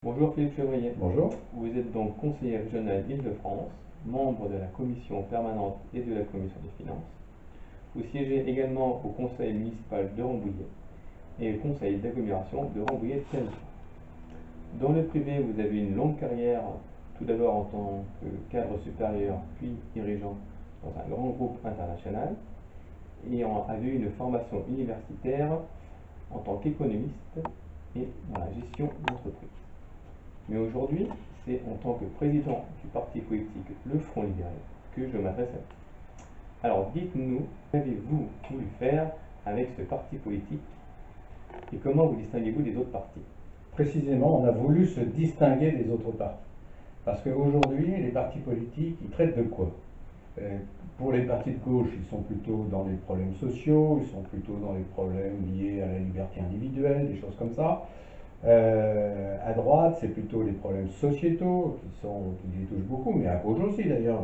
Bonjour Philippe Chevrier. Bonjour. Vous êtes donc conseiller régional d'Île-de-France, membre de la commission permanente et de la commission des finances. Vous siégez également au conseil municipal de Rambouillet et au conseil d'agglomération de Rambouillet-Territoire. Dans le privé, vous avez une longue carrière, tout d'abord en tant que cadre supérieur, puis dirigeant dans un grand groupe international, et avez eu une formation universitaire en tant qu'économiste et dans la gestion d'entreprise. Mais aujourd'hui, c'est en tant que président du parti politique Le Front Libéral que je m'adresse à vous. Alors dites-nous, qu'avez-vous voulu faire avec ce parti politique et comment vous distinguez-vous des autres partis? Précisément, on a voulu se distinguer des autres partis. Parce qu'aujourd'hui, les partis politiques, ils traitent de quoi? Pour les partis de gauche, ils sont plutôt dans les problèmes sociaux, ils sont plutôt dans les problèmes liés à la liberté individuelle, des choses comme ça. À droite, c'est plutôt les problèmes sociétaux qui les touchent beaucoup, mais à gauche aussi d'ailleurs,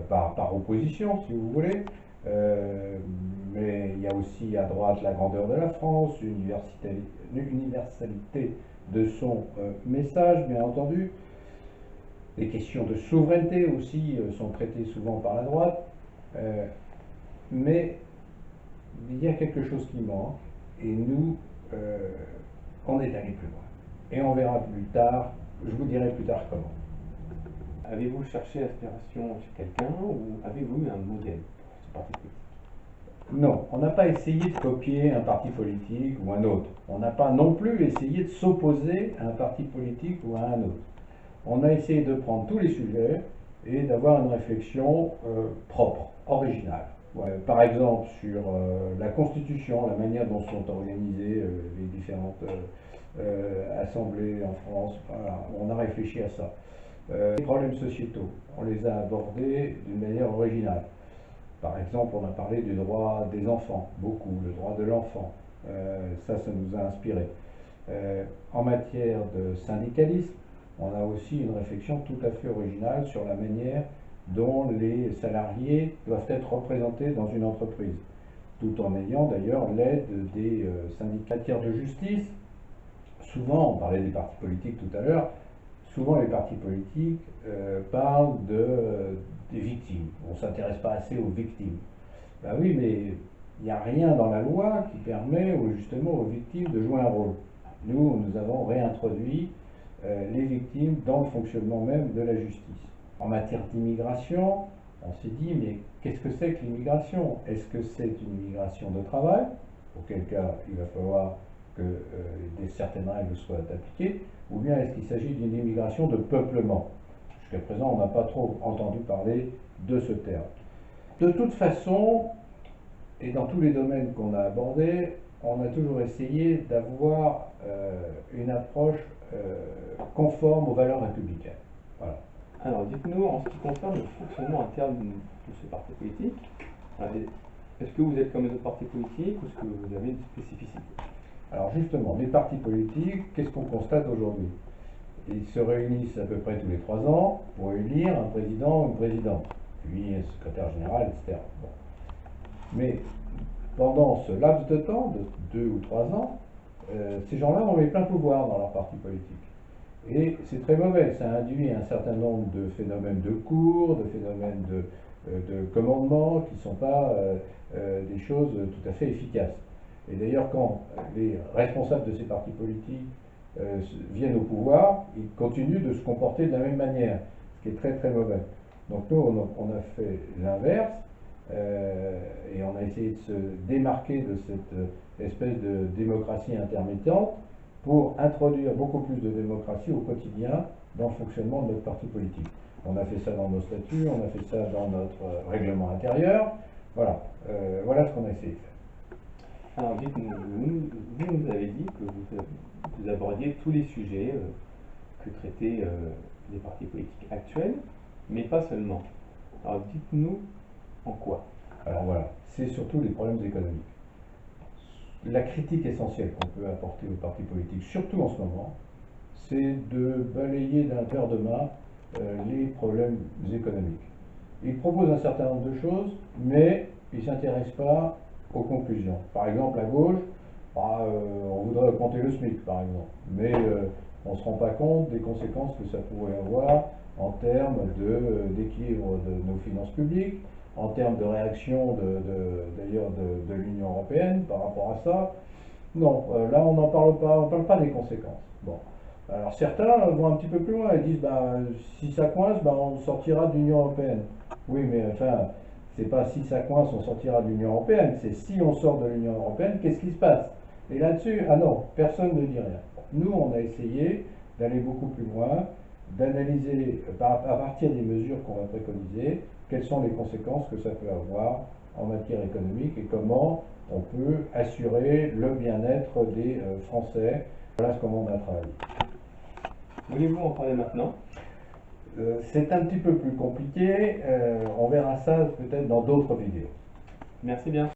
par opposition si vous voulez. Mais il y a aussi à droite la grandeur de la France, l'universalité de son message, bien entendu. Les questions de souveraineté aussi sont traitées souvent par la droite. Mais il y a quelque chose qui manque, et nous, on est allé plus loin. Et on verra plus tard, je vous dirai plus tard comment. Avez-vous cherché inspiration chez quelqu'un ou avez-vous eu un modèle pour ce parti politique? Non, on n'a pas essayé de copier un parti politique ou un autre. On n'a pas non plus essayé de s'opposer à un parti politique ou à un autre. On a essayé de prendre tous les sujets et d'avoir une réflexion propre, originale. Par exemple, sur la Constitution, la manière dont sont organisées les différentes assemblées en France, voilà, on a réfléchi à ça. Les problèmes sociétaux, on les a abordés d'une manière originale. Par exemple, on a parlé du droit des enfants, beaucoup, le droit de l'enfant. Ça nous a inspiré. En matière de syndicalisme, on a aussi une réflexion tout à fait originale sur la manière dont les salariés doivent être représentés dans une entreprise, tout en ayant d'ailleurs l'aide des syndicats de justice. Souvent, on parlait des partis politiques tout à l'heure, souvent les partis politiques parlent des victimes. On ne s'intéresse pas assez aux victimes. Ben oui, mais il n'y a rien dans la loi qui permet justement aux victimes de jouer un rôle. Nous avons réintroduit les victimes dans le fonctionnement même de la justice. En matière d'immigration, on s'est dit, mais qu'est-ce que c'est que l'immigration? Est-ce que c'est une immigration de travail, auquel cas il va falloir que certaines règles soient appliquées, ou bien est-ce qu'il s'agit d'une immigration de peuplement? Jusqu'à présent, on n'a pas trop entendu parler de ce terme. De toute façon, et dans tous les domaines qu'on a abordés, on a toujours essayé d'avoir une approche conforme aux valeurs républicaines. Voilà. Alors dites-nous, en ce qui concerne le fonctionnement interne de ce parti politique, est-ce que vous êtes comme les autres partis politiques ou est-ce que vous avez une spécificité? Alors justement, les partis politiques, qu'est-ce qu'on constate aujourd'hui? Ils se réunissent à peu près tous les 3 ans pour élire un président ou une présidente, puis un secrétaire général, etc. Bon. Mais pendant ce laps de temps, de 2 ou 3 ans, ces gens-là ont eu plein pouvoir dans leur parti politique. Et c'est très mauvais, ça induit un certain nombre de phénomènes de cours, de phénomènes de commandement qui ne sont pas des choses tout à fait efficaces. Et d'ailleurs, quand les responsables de ces partis politiques viennent au pouvoir, ils continuent de se comporter de la même manière, ce qui est très très mauvais. Donc nous, on a fait l'inverse, et on a essayé de se démarquer de cette espèce de démocratie intermittente pour introduire beaucoup plus de démocratie au quotidien dans le fonctionnement de notre parti politique. On a fait ça dans nos statuts, on a fait ça dans notre règlement intérieur. Voilà, voilà ce qu'on a essayé de faire. Alors dites-nous, vous nous avez dit que vous abordiez tous les sujets que traitaient les partis politiques actuels, mais pas seulement. Alors dites-nous en quoi? Alors voilà, c'est surtout les problèmes économiques. La critique essentielle qu'on peut apporter aux partis politiques, surtout en ce moment, c'est de balayer d'un revers de main les problèmes économiques. Ils proposent un certain nombre de choses, mais ils ne s'intéressent pas aux conclusions. Par exemple, à gauche, on voudrait augmenter le SMIC, par exemple. Mais On ne se rend pas compte des conséquences que ça pourrait avoir en termes d'équilibre de nos finances publiques, en termes de réaction d'ailleurs de l'Union européenne par rapport à ça. Non, là on n'en parle pas, on ne parle pas des conséquences. Bon. Alors certains vont un petit peu plus loin et disent bah, si ça coince, bah, on sortira de l'Union européenne. Oui, mais enfin, c'est pas si ça coince, on sortira de l'Union européenne, c'est si on sort de l'Union européenne, qu'est-ce qui se passe? Et là-dessus, ah non, personne ne dit rien. Nous, on a essayé d'aller beaucoup plus loin, d'analyser à partir des mesures qu'on va préconiser, quelles sont les conséquences que ça peut avoir en matière économique et comment on peut assurer le bien-être des Français. Voilà comment on a travaillé. Voulez-vous en parler maintenant? C'est un petit peu plus compliqué, on verra ça peut-être dans d'autres vidéos. Merci bien.